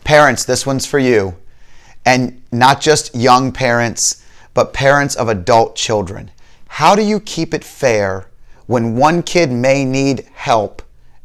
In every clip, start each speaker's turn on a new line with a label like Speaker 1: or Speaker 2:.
Speaker 1: Parents, this one's for you. And not just young parents, but parents of adult children. How do you keep it fair when one kid may need help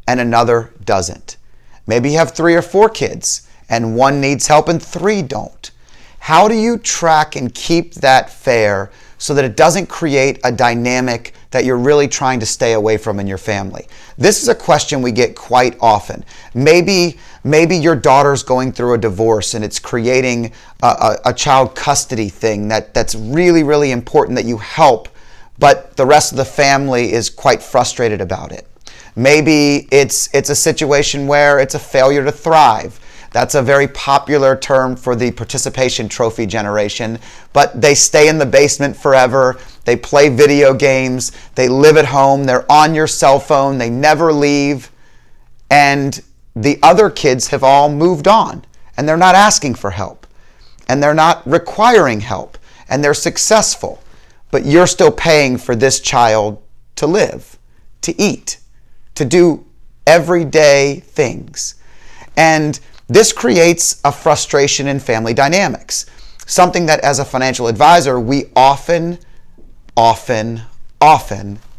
Speaker 1: and another doesn't? Maybe you have 3 or 4 kids and one needs help and 3 don't. How do you track and keep that fair so that it doesn't create a dynamic that you're really trying to stay away from in your family? This is a question we get quite often. Maybe your daughter's going through a divorce and it's creating a child custody thing that's really, really important that you help, but the rest of the family is quite frustrated about it. Maybe it's a situation where it's a failure to thrive. That's a very popular term for the participation trophy generation, but they stay in the basement forever. They play video games. They live at home. They're on your cell phone. They never leave. And the other kids have all moved on, and they're not asking for help, and they're not requiring help, and they're successful. But you're still paying for this child to live, to eat, to do everyday things. And this creates a frustration in family dynamics, something that as a financial advisor, we often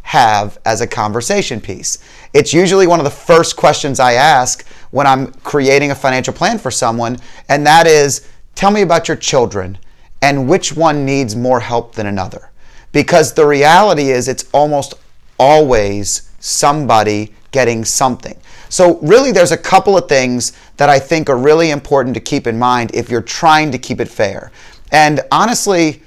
Speaker 1: have as a conversation piece. It's usually one of the first questions I ask when I'm creating a financial plan for someone, and that is, tell me about your children and which one needs more help than another. Because the reality is it's almost always somebody getting something. So really there's a couple of things that I think are really important to keep in mind if you're trying to keep it fair. And honestly,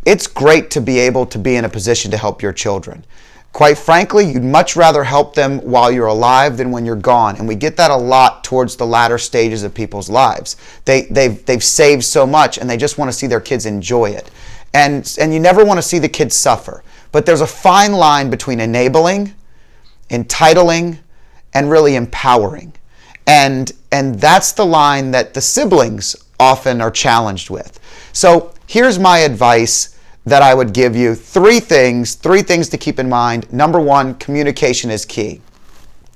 Speaker 1: it's great to be able to be in a position to help your children. Quite frankly, you'd much rather help them while you're alive than when you're gone. And we get that a lot towards the latter stages of people's lives. They've saved so much and they just want to see their kids enjoy it. And you never want to see the kids suffer. But there's a fine line between enabling, entitling, and really empowering. And that's the line that the siblings often are challenged with. So here's my advice that I would give you. 3 things to keep in mind. Number 1, communication is key.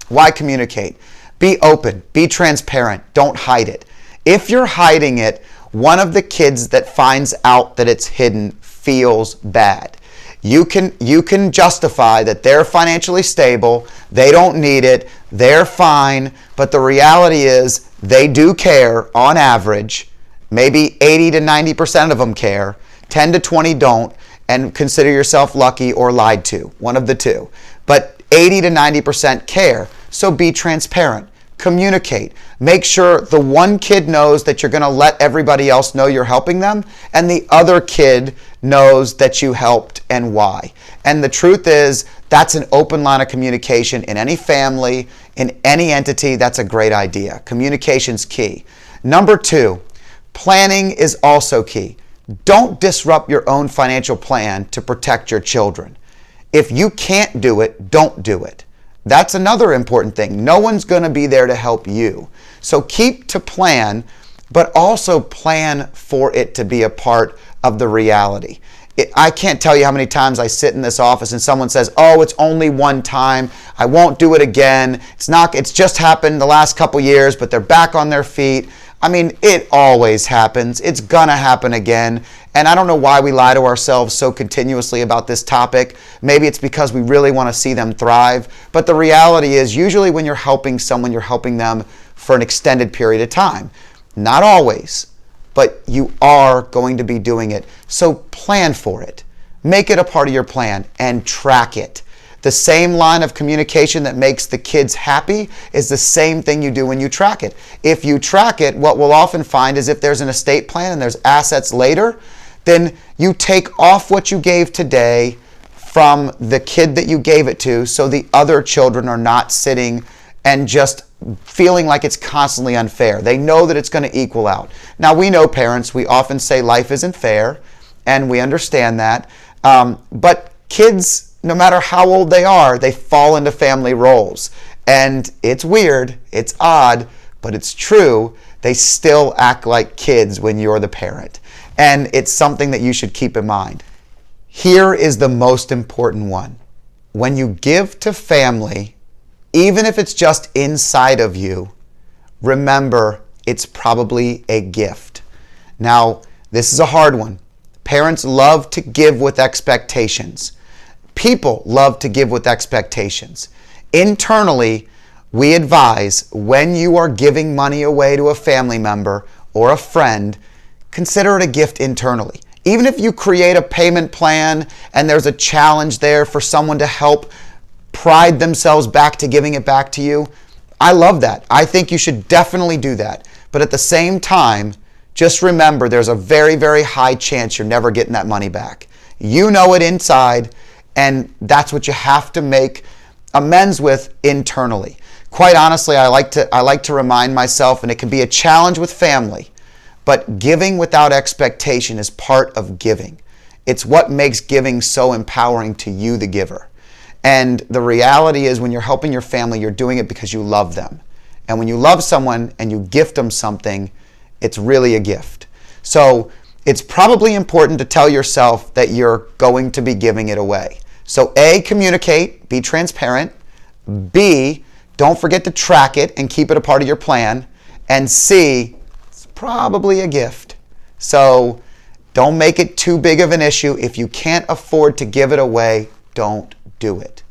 Speaker 1: Why communicate? Be open, be transparent, don't hide it. If you're hiding it, one of the kids that finds out that it's hidden feels bad. You can justify that they're financially stable, they don't need it, they're fine, but the reality is they do care on average. Maybe 80 to 90% of them care, 10 to 20 don't, and consider yourself lucky or lied to, one of the two. But 80 to 90% care, so be transparent. Communicate. Make sure the one kid knows that you're going to let everybody else know you're helping them, and the other kid knows that you helped and why. And the truth is, that's an open line of communication in any family, in any entity. That's a great idea. Communication's key. Number 2, planning is also key. Don't disrupt your own financial plan to protect your children. If you can't do it, don't do it. That's another important thing. No one's going to be there to help you. So keep to plan, but also plan for it to be a part of the reality. I can't tell you how many times I sit in this office and someone says, oh, it's only one time. I won't do it again. It's just happened the last couple years, but they're back on their feet. I mean, it always happens. It's gonna happen again. And I don't know why we lie to ourselves so continuously about this topic. Maybe it's because we really want to see them thrive. But the reality is, usually when you're helping someone, you're helping them for an extended period of time. Not always, but you are going to be doing it. So plan for it. Make it a part of your plan and track it. The same line of communication that makes the kids happy is the same thing you do when you track it. If you track it, what we'll often find is if there's an estate plan and there's assets later, then you take off what you gave today from the kid that you gave it to, so the other children are not sitting and just feeling like it's constantly unfair. They know that it's going to equal out. Now, we know parents, we often say life isn't fair, and we understand that. But kids, no matter how old they are, they fall into family roles. And it's weird, it's odd, but it's true. They still act like kids when you're the parent. And it's something that you should keep in mind. Here is the most important one. When you give to family, even if it's just inside of you, remember, it's probably a gift. Now, this is a hard one. Parents love to give with expectations. People love to give with expectations. Internally, we advise when you are giving money away to a family member or a friend, consider it a gift internally. Even if you create a payment plan and there's a challenge there for someone to help pride themselves back to giving it back to you, I love that. I think you should definitely do that. But at the same time, just remember there's a very, very high chance you're never getting that money back. You know it inside, and that's what you have to make amends with internally. Quite honestly, I like to remind myself, and it can be a challenge with family, but giving without expectation is part of giving. It's what makes giving so empowering to you, the giver. And the reality is when you're helping your family, you're doing it because you love them. And when you love someone and you gift them something, it's really a gift. So it's probably important to tell yourself that you're going to be giving it away. So A, communicate, be transparent. B, don't forget to track it and keep it a part of your plan. And C, it's probably a gift. So don't make it too big of an issue. If you can't afford to give it away, don't do it.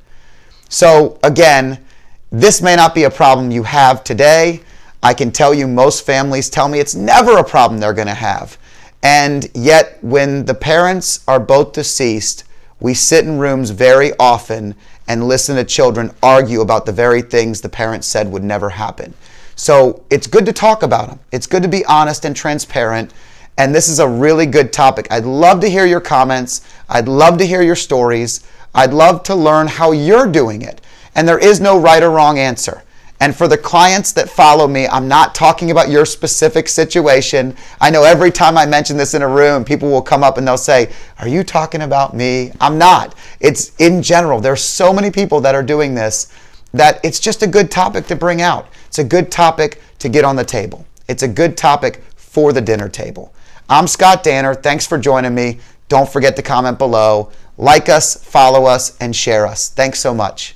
Speaker 1: So again, this may not be a problem you have today. I can tell you most families tell me it's never a problem they're going to have. And yet when the parents are both deceased, we sit in rooms very often and listen to children argue about the very things the parents said would never happen. So it's good to talk about them. It's good to be honest and transparent. And this is a really good topic. I'd love to hear your comments. I'd love to hear your stories. I'd love to learn how you're doing it. And there is no right or wrong answer. And for the clients that follow me, I'm not talking about your specific situation. I know every time I mention this in a room, people will come up and they'll say, "Are you talking about me?" I'm not. It's in general. There's so many people that are doing this that it's just a good topic to bring out. It's a good topic to get on the table. It's a good topic for the dinner table. I'm Scott Danner. Thanks for joining me. Don't forget to comment below. Like us, follow us, and share us. Thanks so much.